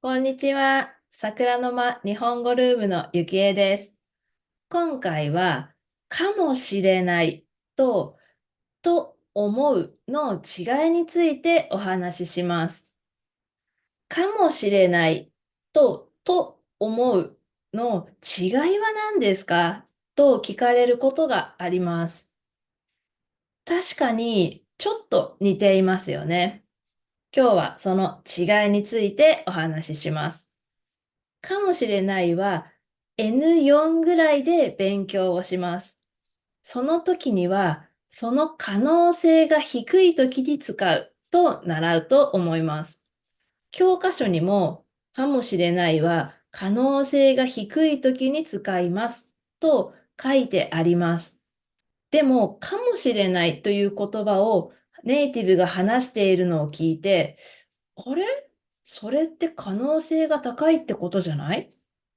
こんにちは。桜の間日本語ルームのゆきえです。今回は、かもしれないと思うの違いについてお話しします。かもしれないと思うの違いは何ですかと聞かれることがあります。確かにちょっと似ていますよね。今日はその違いについてお話しします。かもしれないは N4 ぐらいで勉強をします。その時には、その可能性が低い時に使うと習うと思います。教科書にも、かもしれないは可能性が低い時に使いますと書いてあります。でも、かもしれないという言葉をネイティブが話しているのを聞いて、あれそれって可能性が高いってことじゃないっ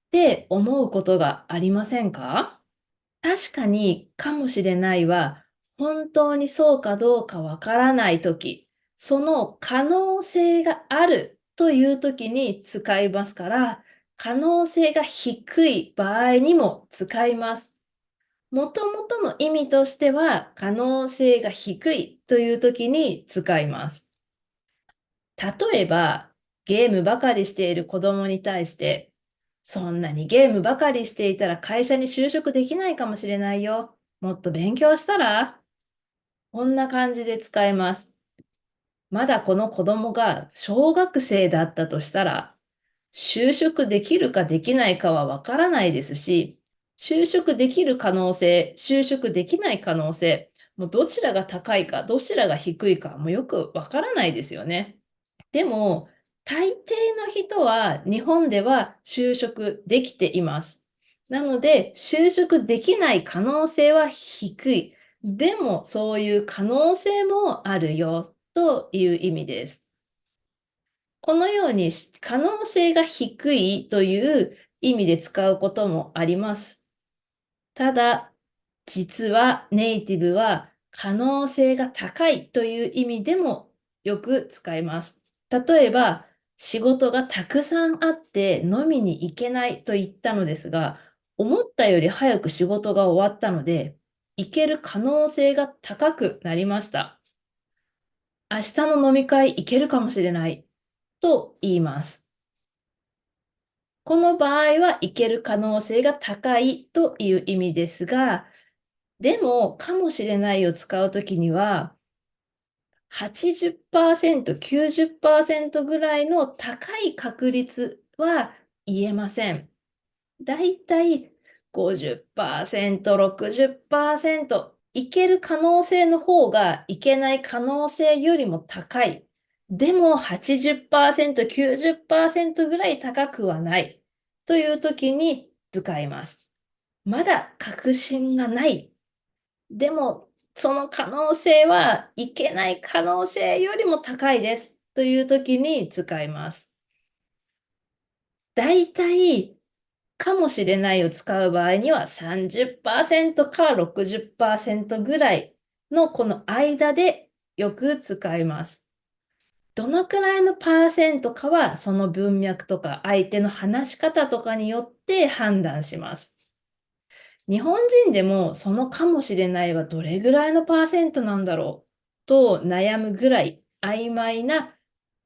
て思うことがありませんか？確かに、かもしれないは、本当にそうかどうかわからないとき、その可能性があるというときに使いますから、可能性が低い場合にも使います。もともとの意味としては、可能性が低いというときに使います。例えば、ゲームばかりしている子供に対して、そんなにゲームばかりしていたら会社に就職できないかもしれないよ。もっと勉強したらこんな感じで使えます。まだこの子供が小学生だったとしたら、就職できるかできないかはわからないですし、就職できる可能性、就職できない可能性、もうどちらが高いか、どちらが低いかもよくわからないですよね。でも、大抵の人は日本では就職できています。なので、就職できない可能性は低い。でも、そういう可能性もあるよという意味です。このように可能性が低いという意味で使うこともあります。ただ、実はネイティブは可能性が高いという意味でもよく使います。例えば、仕事がたくさんあって飲みに行けないと言ったのですが、思ったより早く仕事が終わったので、行ける可能性が高くなりました。明日の飲み会行けるかもしれないと言います。この場合は行ける可能性が高いという意味ですが、でも、かもしれないを使うときには、80%、90%ぐらいの高い確率は言えません。だいたい50%、60%、いける可能性の方がいけない可能性よりも高い。でも80%、90%ぐらい高くはないという時に使います。まだ確信がない。でも、その可能性はいけない可能性よりも高いですという時に使います。だいたいかもしれないを使う場合には30%から60%ぐらいのこの間でよく使います。どのくらいのパーセントかはその文脈とか相手の話し方とかによって判断します。日本人でもそのかもしれないはどれぐらいのパーセントなんだろうと悩むぐらい曖昧な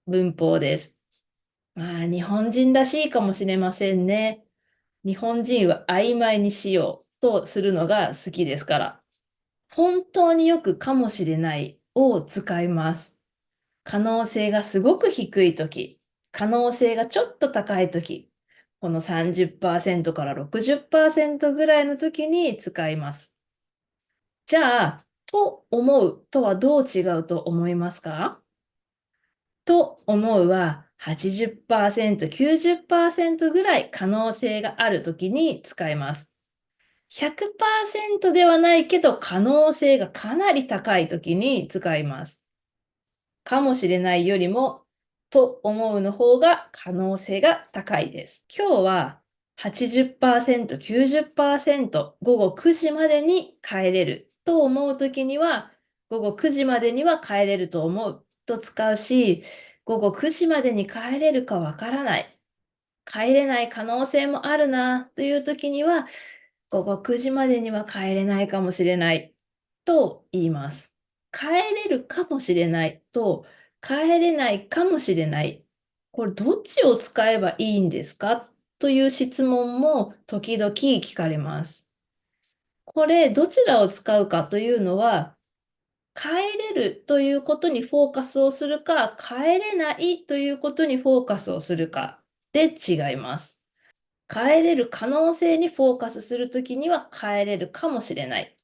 文法です。まあ日本人らしいかもしれませんね。日本人は曖昧にしようとするのが好きですから。本当によくかもしれないを使います。可能性がすごく低いとき、可能性がちょっと高いとき、この30%から60%ぐらいのときに使います。じゃあ、と思うとはどう違うと思いますか？と思うは80%、90%ぐらい可能性があるときに使います。100%ではないけど可能性がかなり高いときに使います。かもしれないよりもと思うの方が可能性が高いです。今日は80%、90%午後9時までに帰れると思うときには午後9時までには帰れると思うと使うし、午後9時までに帰れるかわからない。帰れない可能性もあるなという時には、午後9時までには帰れないかもしれないと言います。帰れるかもしれないと、帰れないかもしれない。これどっちを使えばいいんですかという質問も時々聞かれます。これどちらを使うかというのは、帰れるということにフォーカスをするか、帰れないということにフォーカスをするかで違います。帰れる可能性にフォーカスするときには帰れるかもしれない。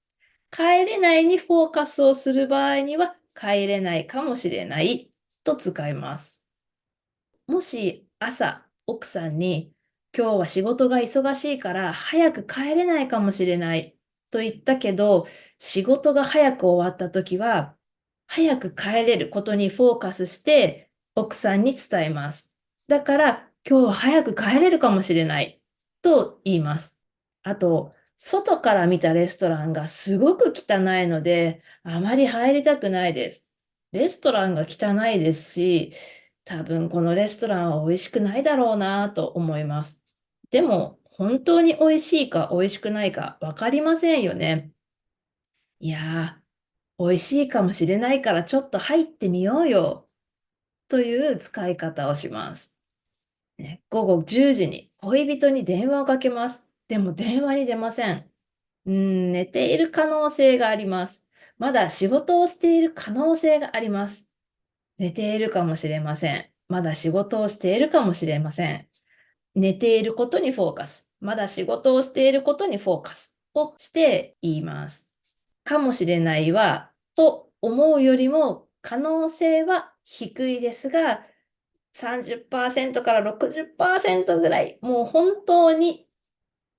帰れないにフォーカスをする場合には帰れないかもしれないと使います。もし朝奥さんに今日は仕事が忙しいから早く帰れないかもしれないと言ったけど、仕事が早く終わったときは早く帰れることにフォーカスして奥さんに伝えます。だから今日は早く帰れるかもしれないと言います。あと、外から見たレストランがすごく汚いので、あまり入りたくないです。レストランが汚いですし、多分このレストランは美味しくないだろうなと思います。でも、本当に美味しいか美味しくないかわかりませんよね。いやー、美味しいかもしれないからちょっと入ってみようよという使い方をします。ね、午後10時に恋人に電話をかけます。でも電話に出ません。寝ている可能性があります。まだ仕事をしている可能性があります。寝ているかもしれません。まだ仕事をしているかもしれません。寝ていることにフォーカス。まだ仕事をしていることにフォーカスをして言います。かもしれないは、と思うよりも可能性は低いですが、30%から60%ぐらい、もう本当に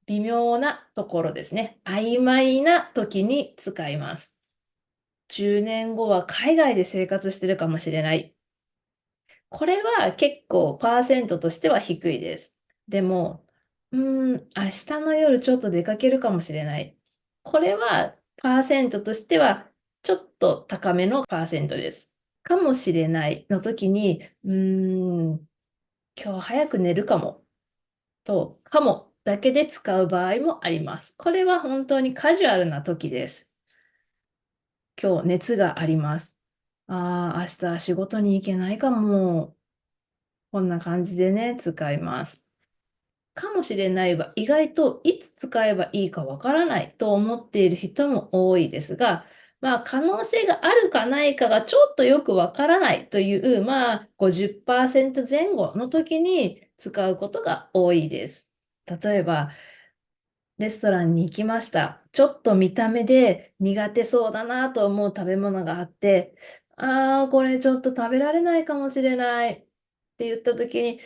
微妙なところですね。曖昧な時に使います。10年後は海外で生活してるかもしれない。これは結構パーセントとしては低いです。でも、明日の夜ちょっと出かけるかもしれない。これはパーセントとしてはちょっと高めのパーセントです。かもしれないの時に、今日早く寝るかもと、かもだけで使う場合もあります。これは本当にカジュアルな時です。今日熱があります。明日仕事に行けないかも。こんな感じでね、使います。かもしれないは意外といつ使えばいいかわからないと思っている人も多いですが、可能性があるかないかがちょっとよくわからないという、50%前後の時に使うことが多いです。例えば、レストランに行きました。ちょっと見た目で苦手そうだなと思う食べ物があって、これちょっと食べられないかもしれないって言った時に、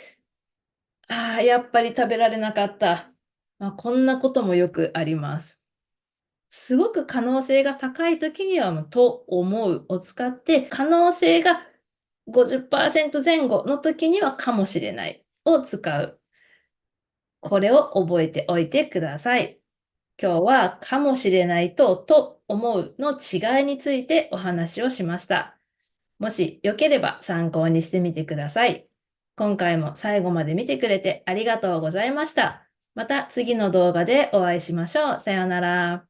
やっぱり食べられなかった。こんなこともよくあります。すごく可能性が高い時には、と思うを使って、可能性が50%前後の時にはかもしれないを使う。これを覚えておいてください。今日はかもしれないと思うの違いについてお話をしました。もしよければ参考にしてみてください。今回も最後まで見てくれてありがとうございました。また次の動画でお会いしましょう。さようなら。